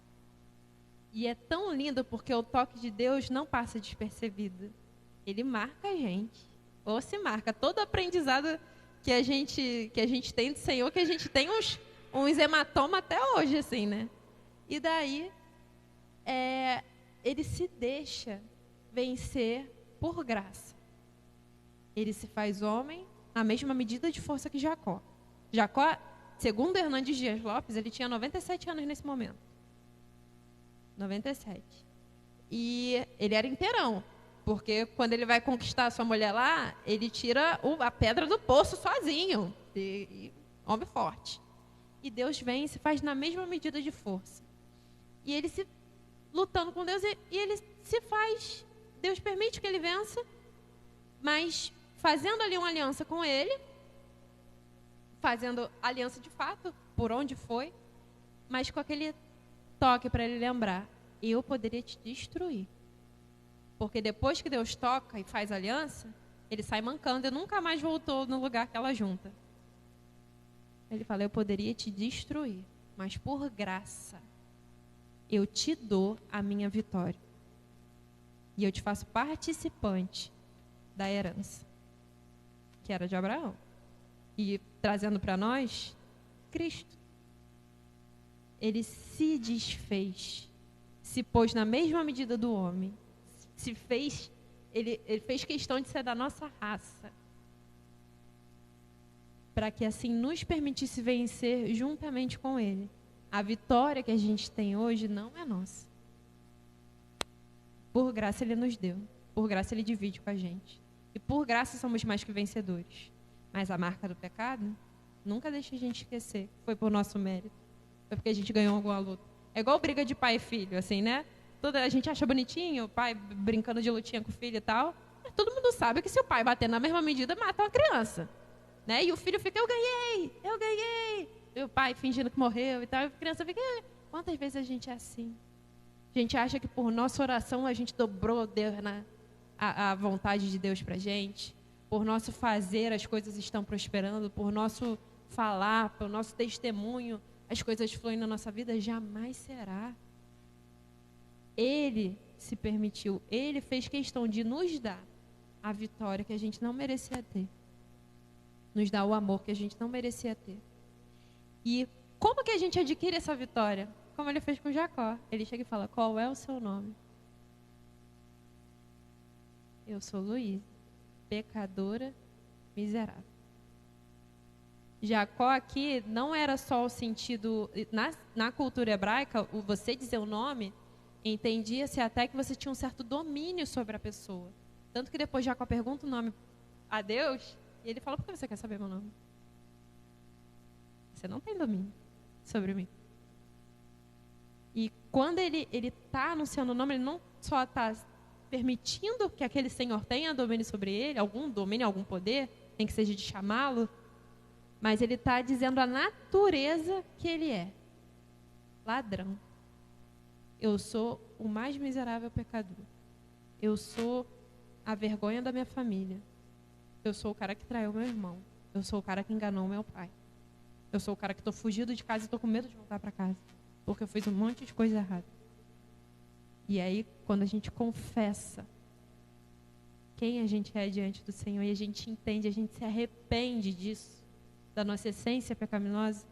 E é tão lindo porque o toque de Deus não passa despercebido. Ele marca a gente. Ou se marca. Todo aprendizado que a gente tem do Senhor, que a gente tem uns hematomas até hoje, assim, né? E daí, ele se deixa vencer por graça. Ele se faz homem à mesma medida de força que Jacó. Jacó, segundo Hernandes Dias Lopes, ele tinha 97 anos nesse momento. 97. E ele era inteirão, porque quando ele vai conquistar a sua mulher lá, ele tira a pedra do poço sozinho. Homem forte. E Deus vem e se faz na mesma medida de força. E ele se lutando com Deus, e ele se faz. Deus permite que ele vença, mas fazendo ali uma aliança com ele, fazendo aliança de fato, por onde foi, mas com aquele toque para ele lembrar, eu poderia te destruir. Porque depois que Deus toca e faz aliança, ele sai mancando e nunca mais voltou no lugar que ela junta. Ele fala, eu poderia te destruir, mas por graça, eu te dou a minha vitória. E eu te faço participante da herança, que era de Abraão. E trazendo para nós, Cristo. Ele se desfez, se pôs na mesma medida do homem, ele fez questão de ser da nossa raça, para que assim nos permitisse vencer juntamente com ele. A vitória que a gente tem hoje não é nossa. Por graça ele nos deu, por graça ele divide com a gente. E por graça somos mais que vencedores. Mas a marca do pecado, nunca deixe a gente esquecer, foi por nosso mérito. Foi porque a gente ganhou alguma luta. É igual briga de pai e filho, assim, né? A gente acha bonitinho, o pai brincando de lutinha com o filho e tal. Mas todo mundo sabe que se o pai bater na mesma medida, mata uma criança. Né? E o filho fica, eu ganhei. E o pai fingindo que morreu e tal. E a criança fica, quantas vezes a gente é assim? A gente acha que por nossa oração a gente dobrou a vontade de Deus pra gente. Por nosso fazer as coisas estão prosperando. Por nosso falar, pelo nosso testemunho, as coisas fluem na nossa vida. Jamais será. Ele se permitiu, ele fez questão de nos dar a vitória que a gente não merecia ter. Nos dá o amor que a gente não merecia ter. E como que a gente adquire essa vitória? Como ele fez com Jacó. Ele chega e fala, qual é o seu nome? Eu sou Luísa, pecadora, miserável. Jacó aqui não era só o sentido... Na cultura hebraica, você dizer o nome, entendia-se até que você tinha um certo domínio sobre a pessoa. Tanto que depois Jacó pergunta o nome a Deus, e ele fala, por que você quer saber meu nome? Você não tem domínio sobre mim. E quando ele está anunciando o nome, ele não só está permitindo que aquele Senhor tenha domínio sobre ele, algum domínio, algum poder, nem que seja de chamá-lo, mas ele está dizendo a natureza que ele é. Ladrão. Eu sou o mais miserável pecador. Eu sou a vergonha da minha família. Eu sou o cara que traiu meu irmão. Eu sou o cara que enganou meu pai. Eu sou o cara que estou fugido de casa e estou com medo de voltar para casa. Porque eu fiz um monte de coisa errada. E aí, quando a gente confessa quem a gente é diante do Senhor e a gente entende, a gente se arrepende disso, da nossa essência pecaminosa,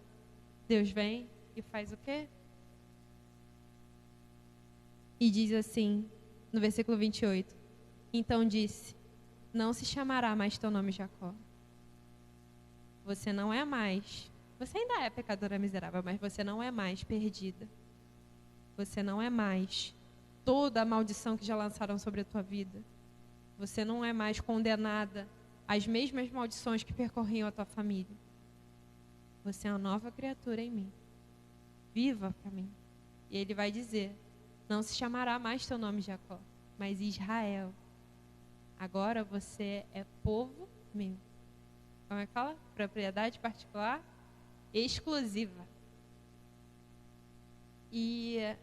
Deus vem e faz o quê? E diz assim, no versículo 28, então disse, não se chamará mais teu nome Jacó. Você não é mais, você ainda é pecadora miserável, mas você não é mais perdida. Você não é mais toda a maldição que já lançaram sobre a tua vida. Você não é mais condenada às mesmas maldições que percorriam a tua família. Você é uma nova criatura em mim. Viva para mim. E ele vai dizer, não se chamará mais teu nome Jacó, mas Israel. Agora você é povo meu. Como é que fala? Propriedade particular exclusiva. E,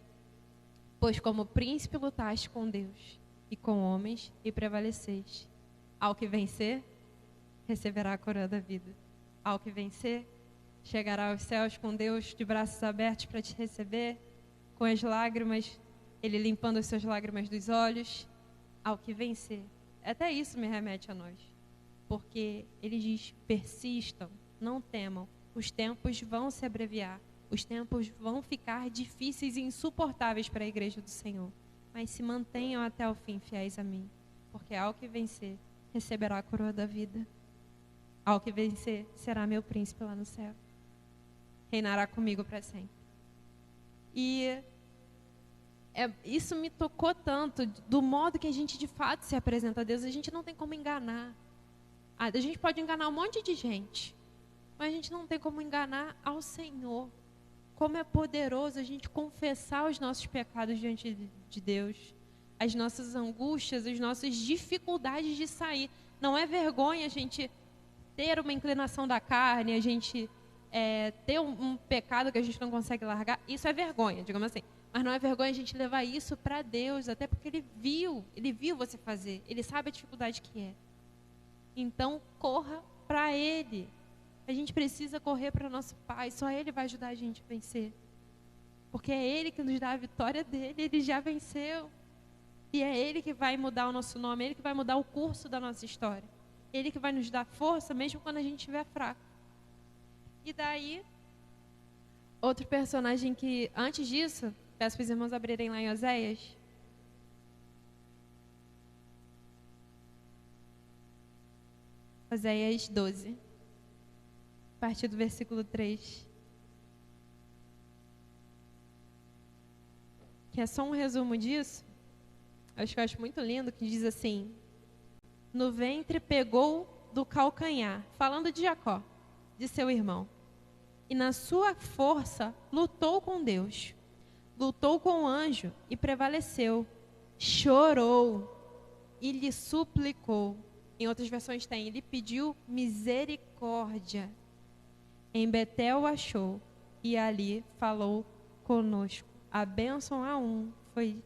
pois como príncipe lutaste com Deus e com homens e prevaleceste. Ao que vencer, receberá a coroa da vida. Ao que vencer, chegará aos céus com Deus de braços abertos para te receber, com as lágrimas, Ele limpando as suas lágrimas dos olhos. Ao que vencer. Até isso me remete a nós. Porque Ele diz, persistam, não temam. Os tempos vão se abreviar. Os tempos vão ficar difíceis e insuportáveis para a igreja do Senhor. Mas se mantenham até o fim fiéis a mim. Porque ao que vencer, receberá a coroa da vida. Ao que vencer, será meu príncipe lá no céu. Reinará comigo para sempre. E isso me tocou tanto, do modo que a gente de fato se apresenta a Deus. A gente não tem como enganar. A gente pode enganar um monte de gente, mas a gente não tem como enganar ao Senhor. Como é poderoso a gente confessar os nossos pecados diante de Deus, as nossas angústias, as nossas dificuldades de sair. Não é vergonha a gente ter uma inclinação da carne, a gente ter um pecado que a gente não consegue largar. Isso é vergonha, digamos assim. Mas não é vergonha a gente levar isso para Deus, até porque Ele viu você fazer. Ele sabe a dificuldade que é. Então, corra para Ele. A gente precisa correr para o nosso Pai. Só Ele vai ajudar a gente a vencer. Porque é Ele que nos dá a vitória dEle. Ele já venceu. E é Ele que vai mudar o nosso nome. Ele que vai mudar o curso da nossa história. Ele que vai nos dar força, mesmo quando a gente estiver fraco. E daí, outro personagem que, antes disso, peço para os irmãos abrirem lá em Oséias. Oséias 12. A partir do versículo 3. Que é só um resumo disso. Acho que eu acho muito lindo, que diz assim: no ventre pegou do calcanhar, falando de Jacó, de seu irmão. E na sua força lutou com Deus. Lutou com o anjo e prevaleceu. Chorou e lhe suplicou. Em outras versões tem, ele pediu misericórdia. Em Betel achou e ali falou conosco. A bênção a um foi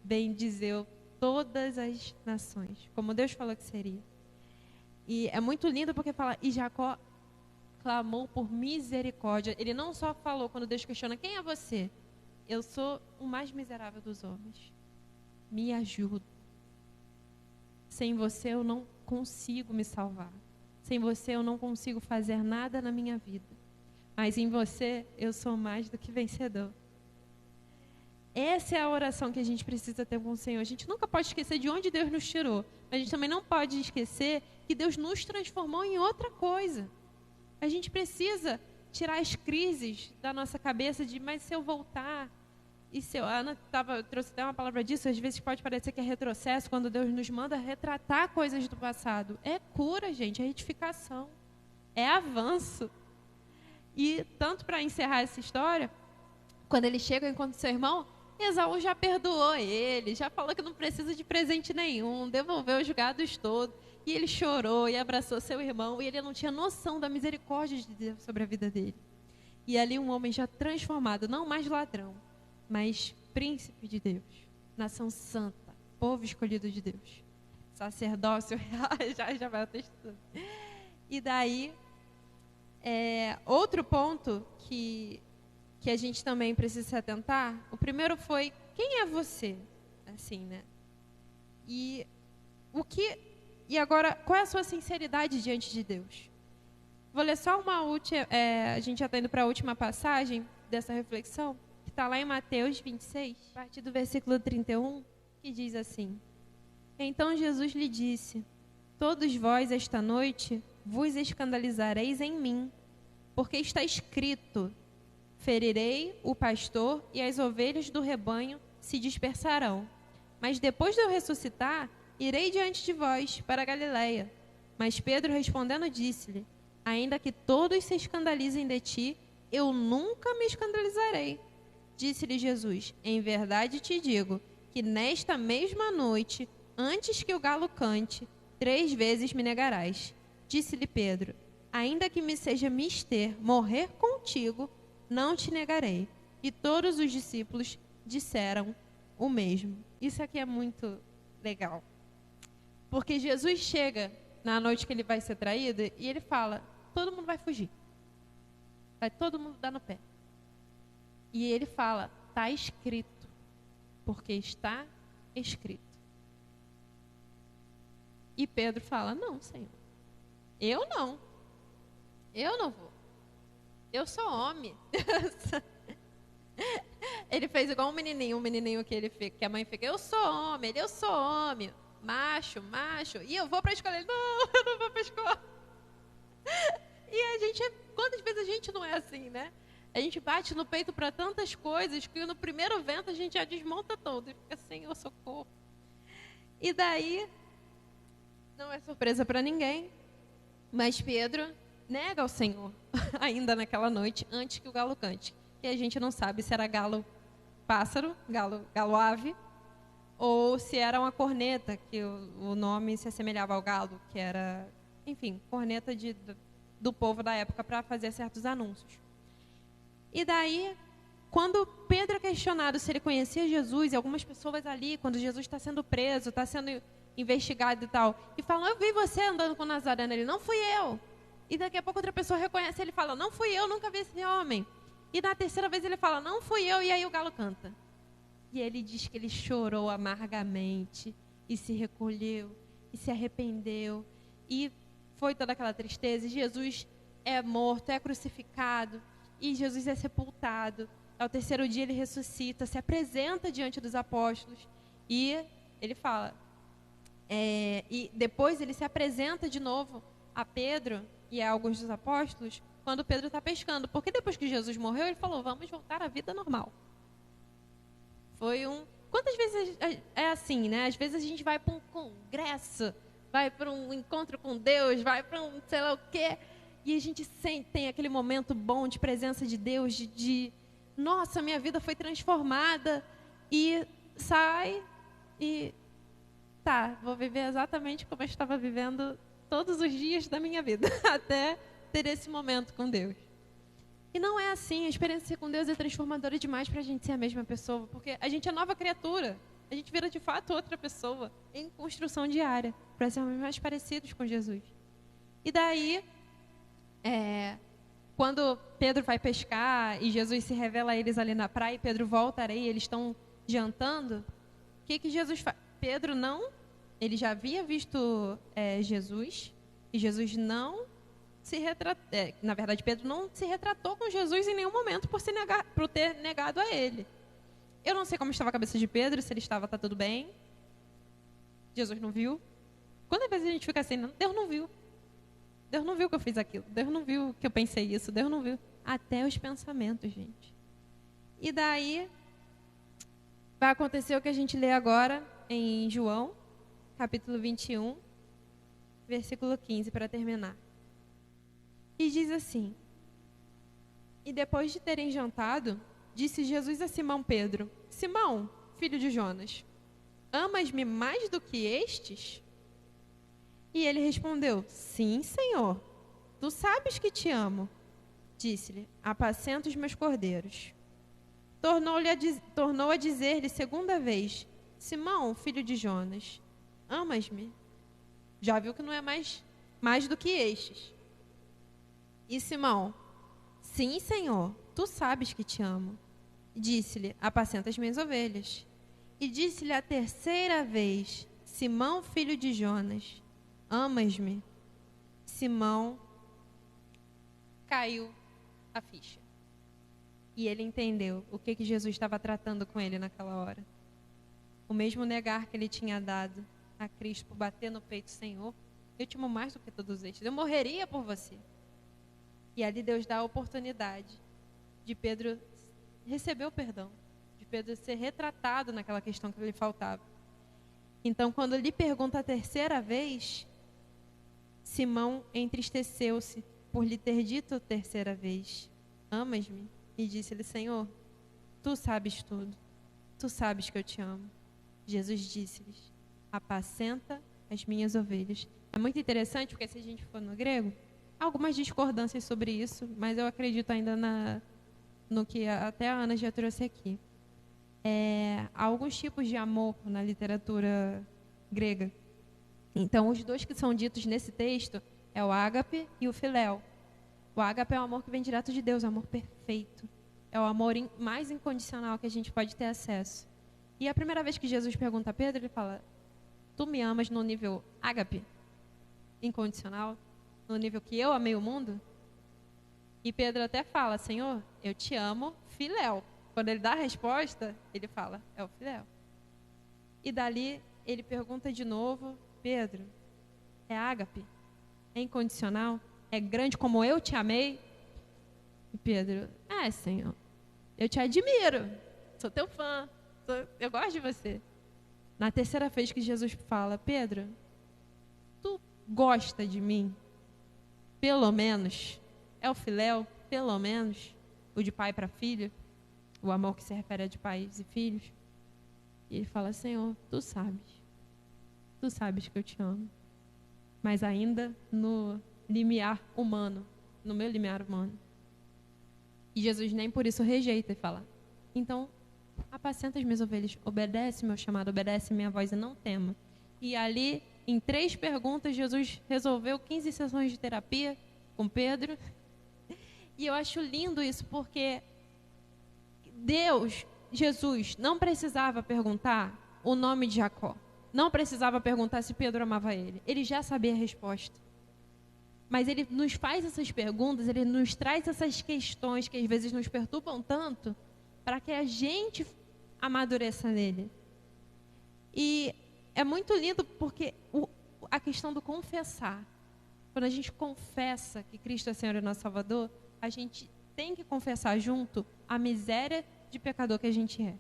bendizeu todas as nações, como Deus falou que seria. E é muito lindo porque fala, e Jacó clamou por misericórdia. Ele não só falou, quando Deus questiona, quem é você? Eu sou o mais miserável dos homens. Me ajuda. Sem você eu não consigo me salvar. Sem você eu não consigo fazer nada na minha vida. Mas em você eu sou mais do que vencedor. Essa é a oração que a gente precisa ter com o Senhor. A gente nunca pode esquecer de onde Deus nos tirou. Mas a gente também não pode esquecer que Deus nos transformou em outra coisa. A gente precisa tirar as crises da nossa cabeça de, mas se eu voltar... E se a Ana trouxe até uma palavra disso, às vezes pode parecer que é retrocesso, quando Deus nos manda retratar coisas do passado. É cura, gente, é edificação, é avanço. E tanto para encerrar essa história, quando ele chega ao encontro do seu irmão, Esaú já perdoou ele, já falou que não precisa de presente nenhum, devolveu os gados todos. E ele chorou e abraçou seu irmão, e ele não tinha noção da misericórdia de Deus sobre a vida dele. E ali um homem já transformado, não mais ladrão, mas príncipe de Deus, nação santa, povo escolhido de Deus, sacerdócio real, já vai o texto todo. E daí, outro ponto que a gente também precisa se atentar, o primeiro foi, quem é você? Assim, né? E o que E agora, qual é a sua sinceridade diante de Deus? Vou ler só uma última, a gente já está indo para a última passagem dessa reflexão, que está lá em Mateus 26, a partir do versículo 31, que diz assim: Então Jesus lhe disse: Todos vós esta noite vos escandalizareis em mim, porque está escrito: ferirei o pastor e as ovelhas do rebanho se dispersarão. Mas depois de eu ressuscitar, irei diante de vós para a Galiléia. Mas Pedro respondendo disse-lhe: Ainda que todos se escandalizem de ti, eu nunca me escandalizarei. Disse-lhe Jesus: Em verdade te digo que nesta mesma noite, antes que o galo cante, 3 vezes me negarás. Disse-lhe Pedro: Ainda que me seja mister morrer contigo, não te negarei. E todos os discípulos disseram o mesmo. Isso aqui é muito legal. Porque Jesus chega na noite que ele vai ser traído e ele fala: todo mundo vai fugir. Vai todo mundo dar no pé. E ele fala: está escrito. Porque está escrito. E Pedro fala: não, Senhor. Eu não. Eu não vou. Eu sou homem. Ele fez igual um menininho que a mãe fica: eu sou homem, eu sou homem, macho, e eu vou para a escola. Ele: não, eu não vou para a escola. E a gente, quantas vezes a gente não é assim, né? A gente bate no peito para tantas coisas que no primeiro vento a gente já desmonta todo e fica: Senhor, socorro. E daí, não é surpresa para ninguém, mas Pedro nega ao Senhor ainda naquela noite, antes que o galo cante. E a gente não sabe se era galo pássaro, galo ave, ou se era uma corneta, que o nome se assemelhava ao galo, que era, enfim, corneta do povo da época para fazer certos anúncios. E daí, quando Pedro é questionado se ele conhecia Jesus, e algumas pessoas ali, quando Jesus está sendo preso, está sendo investigado e tal, e falam: eu vi você andando com o Nazareno. Ele: não fui eu. E daqui a pouco outra pessoa reconhece ele e fala: não fui eu, nunca vi esse homem. E na terceira vez ele fala: não fui eu, e aí o galo canta. E ele diz que ele chorou amargamente, e se recolheu, e se arrependeu, e foi toda aquela tristeza. E Jesus é morto, é crucificado, e Jesus é sepultado. Ao terceiro dia ele ressuscita, se apresenta diante dos apóstolos, e ele fala... e depois ele se apresenta de novo a Pedro e a alguns dos apóstolos, quando Pedro está pescando. Porque depois que Jesus morreu, ele falou: vamos voltar à vida normal. Quantas vezes é assim, né? Às vezes a gente vai para um congresso, vai para um encontro com Deus, vai para um sei lá o quê, e a gente tem aquele momento bom de presença de Deus, nossa, minha vida foi transformada, e sai e vou viver exatamente como eu estava vivendo todos os dias da minha vida, até ter esse momento com Deus. E não é assim. A experiência com Deus é transformadora demais para a gente ser a mesma pessoa, porque a gente é nova criatura, a gente vira de fato outra pessoa em construção diária, para sermos mais parecidos com Jesus. E daí, quando Pedro vai pescar e Jesus se revela a eles ali na praia, e Pedro volta à areia, eles estão jantando, o que Jesus faz? Pedro não... Ele já havia visto Jesus, e Jesus não se retratou. Na verdade, Pedro não se retratou com Jesus em nenhum momento por ter negado a ele. Eu não sei como estava a cabeça de Pedro, se ele estava, tá tudo bem. Jesus não viu. Quantas vezes a gente fica assim: Deus não viu. Deus não viu que eu fiz aquilo. Deus não viu que eu pensei isso. Deus não viu. Até os pensamentos, gente. E daí, vai acontecer o que a gente lê agora em João, capítulo 21, versículo 15, para terminar. E diz assim: E depois de terem jantado, disse Jesus a Simão Pedro: Simão, filho de Jonas, amas-me mais do que estes? E ele respondeu: Sim, Senhor, tu sabes que te amo. Disse-lhe: Apacenta os meus cordeiros. Tornou a dizer-lhe segunda vez: Simão, filho de Jonas, amas-me? Já viu que não é mais do que estes. E Simão: Sim, Senhor, tu sabes que te amo. Disse-lhe: Apacenta as minhas ovelhas. E disse-lhe a terceira vez: Simão, filho de Jonas, amas-me? Simão caiu a ficha. E ele entendeu o que Jesus estava tratando com ele naquela hora. O mesmo negar que ele tinha dado a Cristo por bater no peito, Senhor, eu te amo mais do que todos estes, eu morreria por você. E ali Deus dá a oportunidade de Pedro receber o perdão, de Pedro ser retratado naquela questão que lhe faltava. Então, quando lhe pergunta a terceira vez, Simão entristeceu-se por lhe ter dito a terceira vez, amas-me? E disse-lhe, Senhor, tu sabes tudo, tu sabes que eu te amo. Jesus disse-lhes, apacenta as minhas ovelhas. É muito interessante, porque se a gente for no grego, há algumas discordâncias sobre isso, mas eu acredito ainda no que até a Ana já trouxe aqui. Há alguns tipos de amor na literatura grega. Então, os dois que são ditos nesse texto é o ágape e o filéu. O ágape é o amor que vem direto de Deus, é o amor perfeito. É o amor mais incondicional que a gente pode ter acesso. E a primeira vez que Jesus pergunta a Pedro, ele fala, tu me amas no nível ágape, incondicional, no nível que eu amei o mundo? E Pedro até fala, Senhor, eu te amo, filéu. Quando ele dá a resposta, ele fala, é o filéu. E dali, ele pergunta de novo, Pedro, é ágape? É incondicional? É grande como eu te amei? E Pedro, Senhor, eu te admiro, sou teu fã, eu gosto de você. Na terceira vez que Jesus fala, Pedro, tu gosta de mim? Pelo menos, é o filéu, pelo menos, o de pai para filho, o amor que se refere a de pais e filhos. E ele fala, Senhor, tu sabes que eu te amo. Mas ainda no limiar humano, no meu limiar humano. E Jesus nem por isso rejeita e fala, então, apacenta as minhas ovelhas, obedece meu chamado, obedece minha voz e não tema. E ali, em 3 perguntas, Jesus resolveu 15 sessões de terapia com Pedro. E eu acho lindo isso, porque Jesus, não precisava perguntar o nome de Jacó. Não precisava perguntar se Pedro amava ele. Ele já sabia a resposta. Mas ele nos faz essas perguntas, ele nos traz essas questões que às vezes nos perturbam tanto, para que a gente amadureça nele. E é muito lindo porque a questão do confessar. Quando a gente confessa que Cristo é Senhor e nosso Salvador, a gente tem que confessar junto a miséria de pecador que a gente é.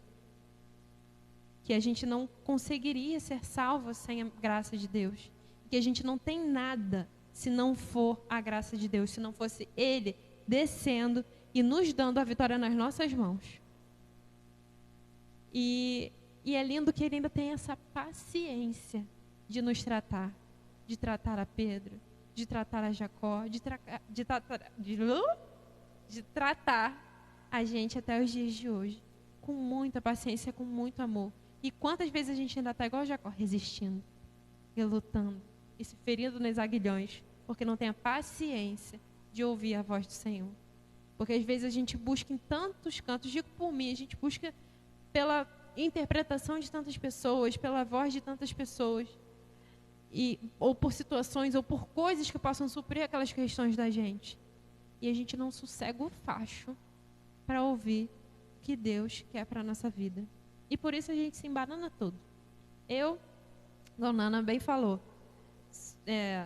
Que a gente não conseguiria ser salvo sem a graça de Deus. Que a gente não tem nada se não for a graça de Deus, se não fosse Ele descendo e nos dando a vitória nas nossas mãos. E é lindo que Ele ainda tem essa paciência de nos tratar, de tratar a Pedro, de tratar a Jacó, de tratar a gente até os dias de hoje, com muita paciência, com muito amor. E quantas vezes a gente ainda está igual a Jacó, resistindo, relutando, e se ferindo nos aguilhões, porque não tem a paciência de ouvir a voz do Senhor. Porque às vezes a gente busca em tantos cantos, digo por mim, a gente busca pela interpretação de tantas pessoas, pela voz de tantas pessoas, ou por situações, ou por coisas que possam suprir aquelas questões da gente. E a gente não sossega o facho para ouvir o que Deus quer para a nossa vida. E por isso a gente se embanana todo. Como a Nana bem falou,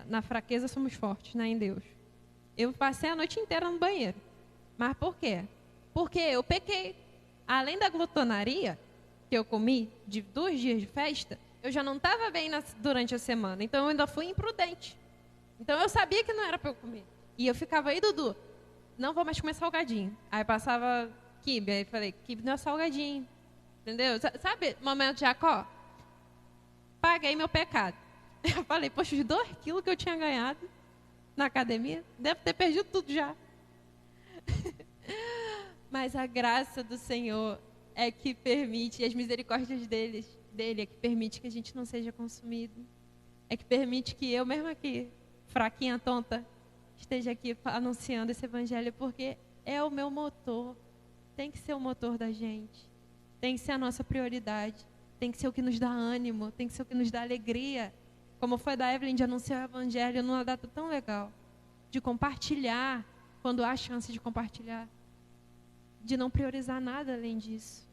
na fraqueza somos fortes, né, em Deus. Eu passei a noite inteira no banheiro. Mas por quê? Porque eu pequei. Além da glutonaria que eu comi de 2 dias de festa, eu já não estava bem durante a semana. Então eu ainda fui imprudente. Então eu sabia que não era para eu comer. E eu ficava aí, Dudu, não vou mais comer salgadinho. Aí passava quibe. Aí falei, quibe não é salgadinho. Entendeu? Sabe, momento de Jacó? Paguei meu pecado. Eu falei, poxa, os 2 quilos que eu tinha ganhado na academia, devo ter perdido tudo já. Mas a graça do Senhor é que permite, e as misericórdias dele é que permite que a gente não seja consumido. É que permite que eu, mesmo aqui, fraquinha, tonta, esteja aqui anunciando esse evangelho, porque é o meu motor. Tem que ser o motor da gente. Tem que ser a nossa prioridade. Tem que ser o que nos dá ânimo. Tem que ser o que nos dá alegria. como foi da Evelyn, de anunciar o evangelho numa data tão legal, de compartilhar quando há chance de compartilhar, de não priorizar nada além disso.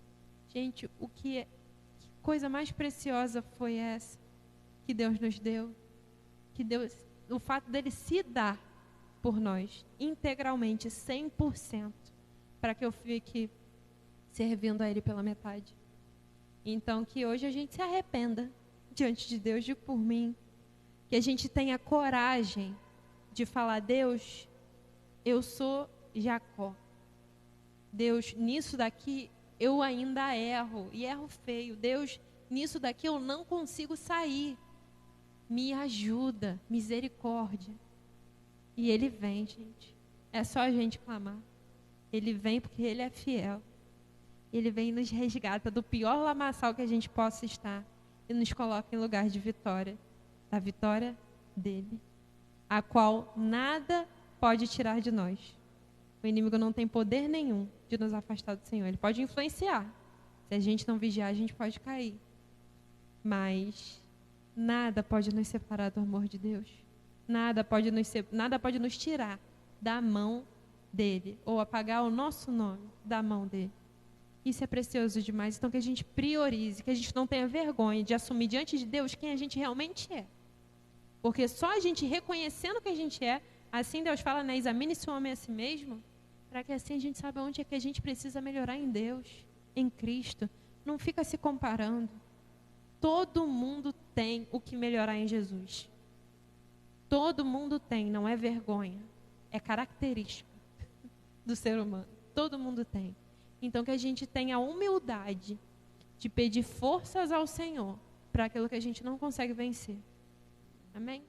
Gente, que coisa mais preciosa foi essa que Deus nos deu? Que Deus, o fato dele se dar por nós, integralmente, 100%, para que eu fique servindo a ele pela metade. Então, que hoje a gente se arrependa diante de Deus, digo por mim, que a gente tenha coragem de falar: Deus, eu sou Jacó. Deus, nisso daqui eu ainda erro, e erro feio. Deus, nisso daqui eu não consigo sair. Me ajuda, misericórdia. E ele vem, gente. É só a gente clamar. Ele vem porque ele é fiel. Ele vem e nos resgata do pior lamaçal que a gente possa estar e nos coloca em lugar de vitória. Da vitória dele, a qual nada pode tirar de nós. O inimigo não tem poder nenhum de nos afastar do Senhor. Ele pode influenciar. Se a gente não vigiar, a gente pode cair. Mas nada pode nos separar do amor de Deus. Nada pode nos tirar da mão dele, ou apagar o nosso nome da mão dele. Isso é precioso demais. Então, que a gente priorize, que a gente não tenha vergonha de assumir diante de Deus quem a gente realmente é. Porque só a gente reconhecendo que a gente é, assim Deus fala, né? Examine-se o homem a si mesmo, para que assim a gente saiba onde é que a gente precisa melhorar em Deus, em Cristo. Não fica se comparando. Todo mundo tem o que melhorar em Jesus. Todo mundo tem, não é vergonha. É característica do ser humano. Todo mundo tem. Então que a gente tenha a humildade de pedir forças ao Senhor para aquilo que a gente não consegue vencer. Amém?